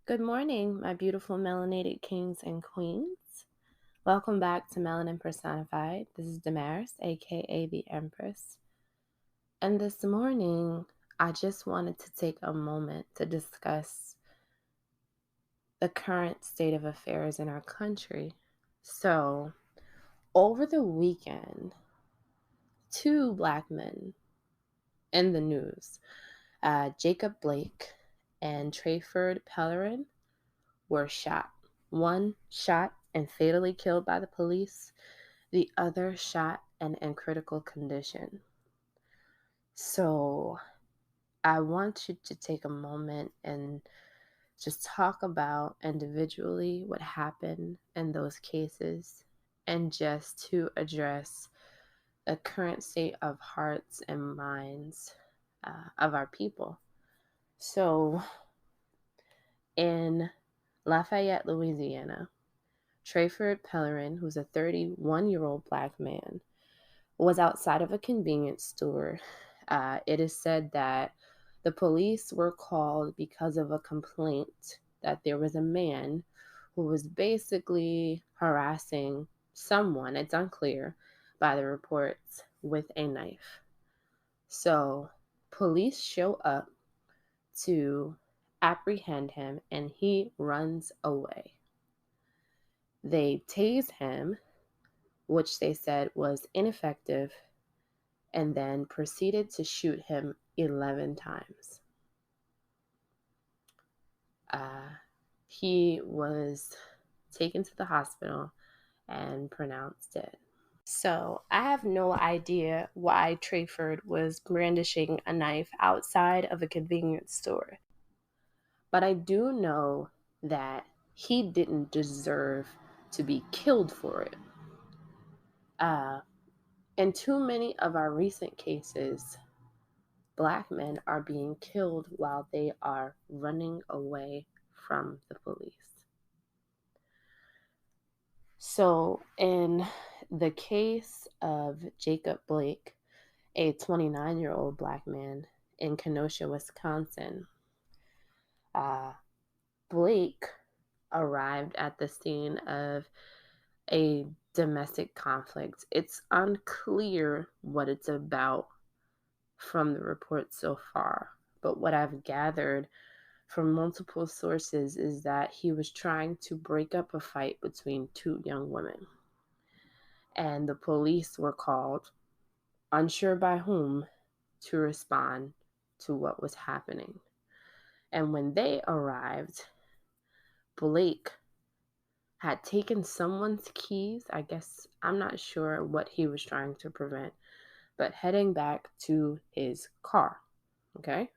Good morning, my beautiful melanated kings and queens. Welcome back to Melanin Personified. This is Damaris, aka the Empress. And this morning, I just wanted to take a moment to discuss the current state of affairs in our country. So, over the weekend, two Black men in the news, Jacob Blake and Treyford were shot. One shot and fatally killed by the police, the other shot and in critical condition. So I want you to take a moment and just talk about individually what happened in those cases and just to address the current state of hearts and minds of our people. So in Lafayette, Louisiana, Treyford Pellerin, who's a 31-year-old Black man, was outside of a convenience store. It is said that the police were called because of a complaint that there was a man who was basically harassing someone, it's unclear by the reports, with a knife. So police show up to apprehend him and he runs away. They tase him, which they said was ineffective, and then proceeded to shoot him 11 times. He was taken to the hospital and pronounced dead. So I have no idea why Treyford was brandishing a knife outside of a convenience store. But I do know that he didn't deserve to be killed for it. In too many of our recent cases, Black men are being killed while they are running away from the police. So, in the case of Jacob Blake, a 29-year-old Black man in Kenosha, Wisconsin, Blake arrived at the scene of a domestic conflict. It's unclear what it's about from the report so far, but what I've gathered from multiple sources is that he was trying to break up a fight between two young women. And the police were called, unsure by whom, to respond to what was happening. And when they arrived, Blake had taken someone's keys. I guess I'm not sure what he was trying to prevent, but heading back to his car. Okay?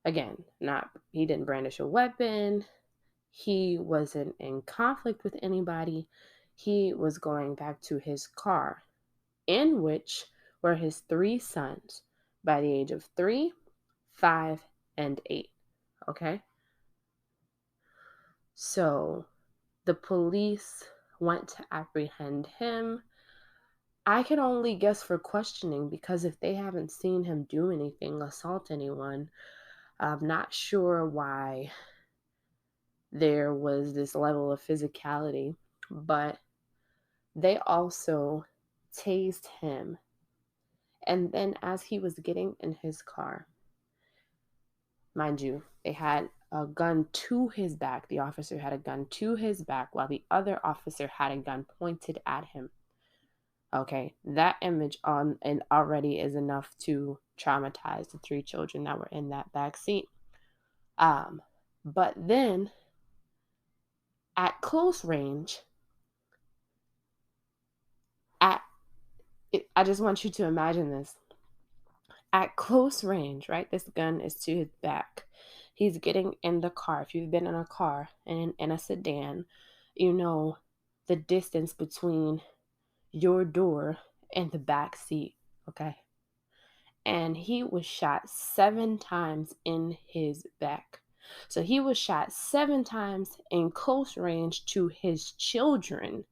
Again, he didn't brandish a weapon. He wasn't in conflict with anybody. He was going back to his car, in which were his three sons by the age of 3, 5, and 8. Okay? So the police went to apprehend him. I can only guess for questioning, because if they haven't seen him do anything, assault anyone, I'm not sure why there was this level of physicality. But they also tased him. And then as he was getting in his car, mind you, they had a gun to his back. The officer had a gun to his back while the other officer had a gun pointed at him. Okay, that image on and already is enough to traumatize the three children that were in that back seat. But then at close range, I just want you to imagine this. At close range, right? This gun is to his back. He's getting in the car. If you've been in a car and in a sedan, you know the distance between your door and the back seat, okay? And he was shot 7 times in his back. So he was shot 7 times in close range to his children.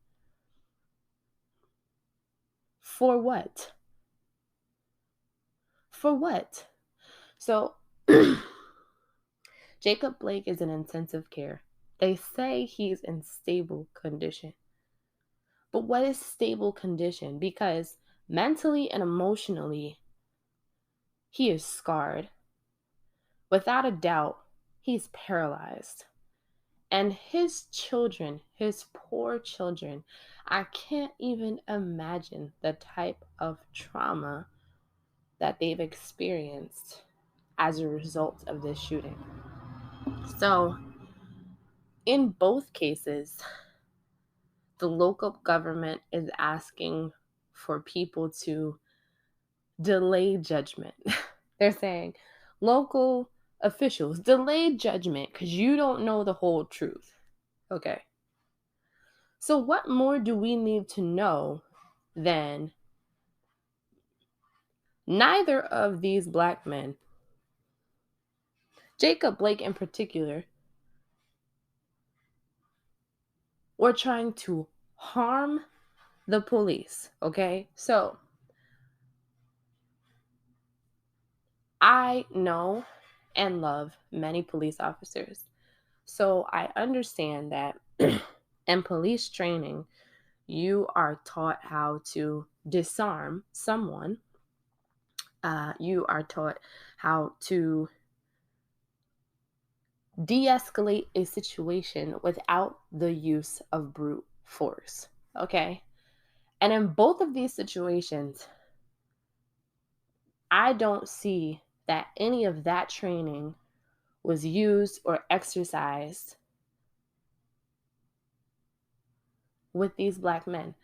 For what? For what? So Jacob Blake is in intensive care. They say he's in stable condition. But what is stable condition? Because mentally and emotionally, he is scarred. Without a doubt, he's paralyzed. And his children, his poor children, I can't even imagine the type of trauma that they've experienced as a result of this shooting. So, in both cases, the local government is asking for people to delay judgment. They're saying, local officials, delay judgment because you don't know the whole truth. Okay. So, what more do we need to know than neither of these black men, Jacob Blake in particular, were trying to harm the police? Okay. So, I know and love many police officers. So I understand that in police training, you are taught how to disarm someone. You are taught how to de-escalate a situation without the use of brute force. Okay? And in both of these situations, I don't see that any of that training was used or exercised with these black men.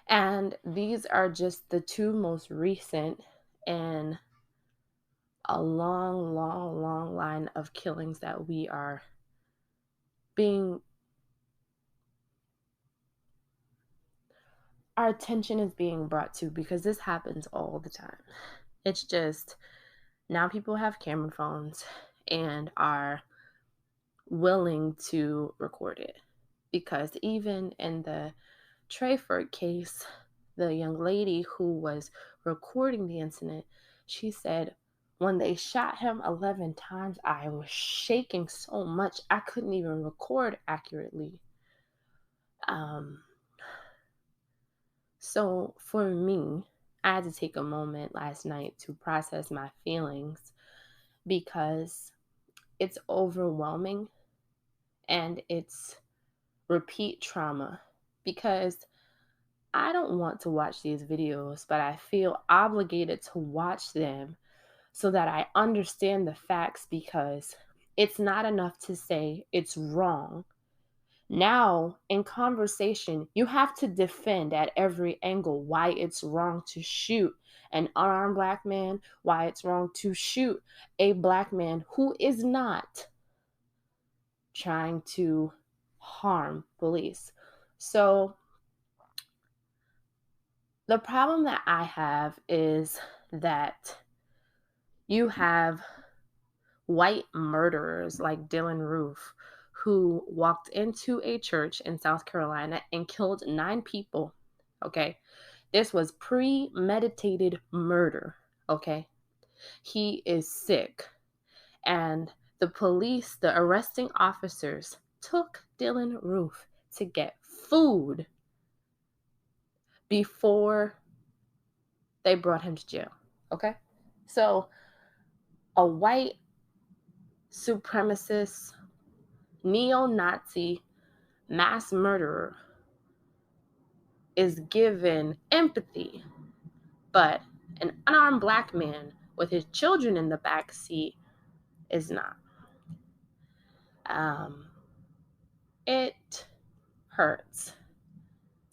And these are just the two most recent in a long, long, long line of killings that we are our attention is being brought to, because this happens all the time. It's just now people have camera phones and are willing to record it. Because even in the Treyford case, the young lady who was recording the incident, she said, when they shot him 11 times, I was shaking so much I couldn't even record accurately. So for me, I had to take a moment last night to process my feelings, because it's overwhelming and it's repeat trauma. Because I don't want to watch these videos, but I feel obligated to watch them so that I understand the facts, because it's not enough to say it's wrong. Now, in conversation, you have to defend at every angle why it's wrong to shoot an unarmed black man, why it's wrong to shoot a black man who is not trying to harm police. So, the problem that I have is that you have white murderers like Dylan Roof, who walked into a church in South Carolina and killed 9 people. Okay. This was premeditated murder. Okay. He is sick. And the police, the arresting officers, took Dylan Roof to get food before they brought him to jail. Okay. So a white supremacist, neo-Nazi mass murderer is given empathy, but an unarmed black man with his children in the back seat is not. It hurts,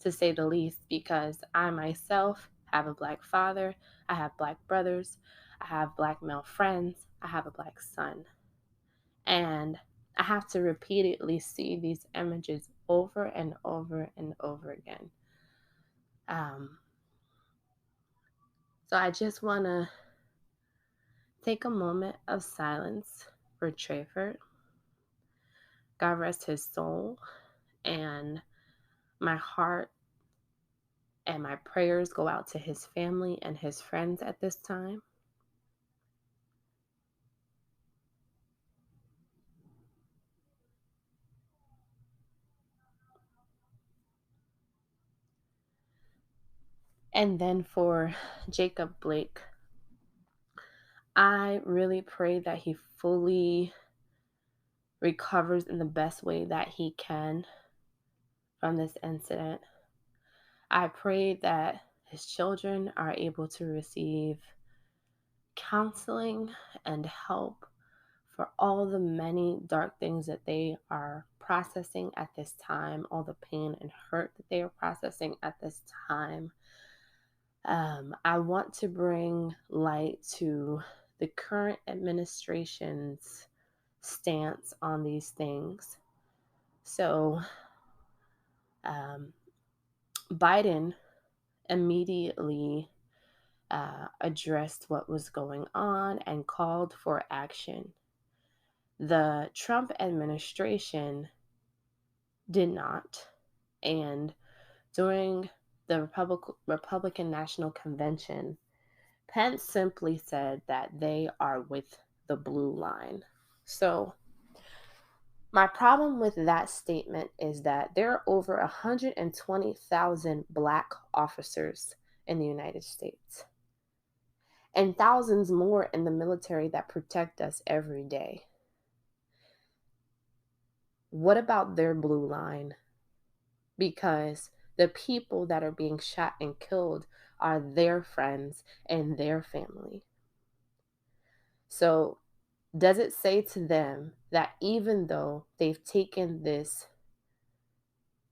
to say the least, because I myself have a black father, I have black brothers, I have black male friends, I have a black son. And I have to repeatedly see these images over and over and over again. So I just want to take a moment of silence for Treyford. God rest his soul. And my heart and my prayers go out to his family and his friends at this time. And then for Jacob Blake, I really pray that he fully recovers in the best way that he can from this incident. I pray that his children are able to receive counseling and help for all the many dark things that they are processing at this time, all the pain and hurt that they are processing at this time. I want to bring light to the current administration's stance on these things. So, Biden immediately addressed what was going on and called for action. The Trump administration did not. And during the Republican National Convention, Pence simply said that they are with the blue line. So, my problem with that statement is that there are over 120,000 Black officers in the United States and thousands more in the military that protect us every day. What about their blue line? Because the people that are being shot and killed are their friends and their family. So, does it say to them that even though they've taken this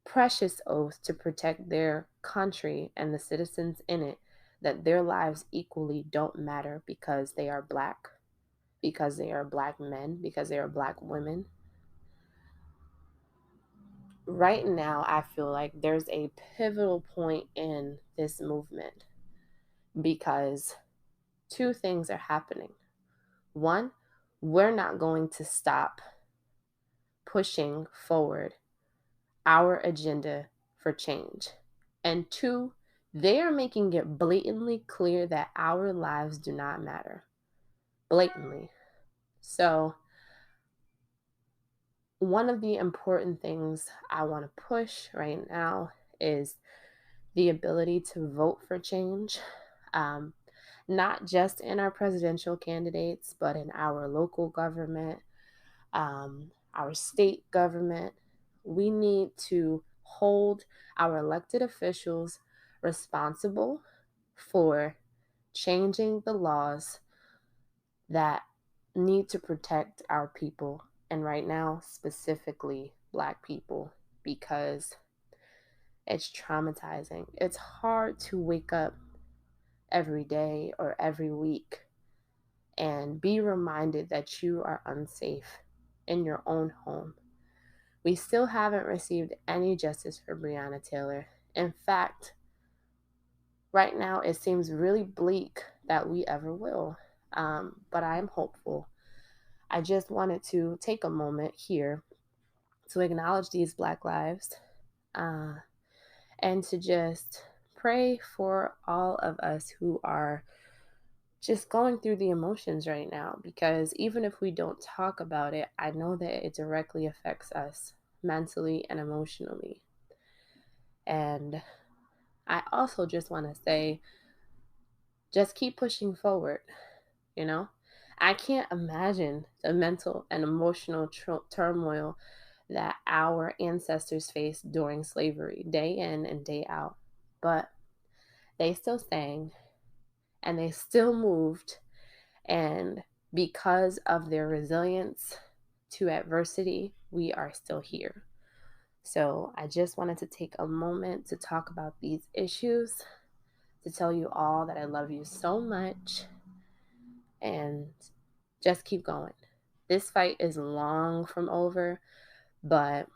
precious oath to protect their country and the citizens in it, that their lives equally don't matter because they are Black, because they are Black men, because they are Black women? Right now, I feel like there's a pivotal point in this movement because two things are happening. One, we're not going to stop pushing forward our agenda for change. And two, they are making it blatantly clear that our lives do not matter. Blatantly. So, one of the important things I want to push right now is the ability to vote for change. Not just in our presidential candidates, but in our local government, our state government. We need to hold our elected officials responsible for changing the laws that need to protect our people, and right now, specifically Black people, because it's traumatizing. It's hard to wake up every day or every week and be reminded that you are unsafe in your own home. We still haven't received any justice for Breonna Taylor. In fact, right now it seems really bleak that we ever will. But I'm hopeful. I just wanted to take a moment here to acknowledge these Black lives and to just pray for all of us who are just going through the emotions right now, because even if we don't talk about it, I know that it directly affects us mentally and emotionally. And I also just want to say, just keep pushing forward, you know? I can't imagine the mental and emotional turmoil that our ancestors faced during slavery, day in and day out. But they still sang and they still moved. And because of their resilience to adversity, we are still here. So I just wanted to take a moment to talk about these issues, to tell you all that I love you so much and just keep going. This fight is long from over, but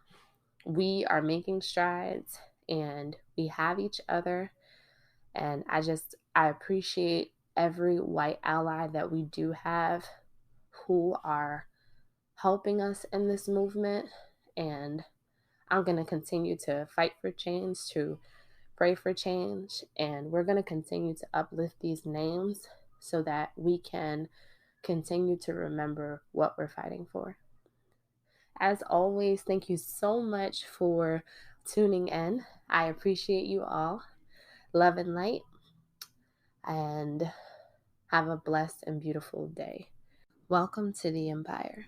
we are making strides and we have each other. And I appreciate every white ally that we do have who are helping us in this movement. And I'm going to continue to fight for change, to pray for change, and we're going to continue to uplift these names so that we can continue to remember what we're fighting for. As always, thank you so much for tuning in. I appreciate you all. Love and light. and have a blessed and beautiful day. Welcome to the Empire.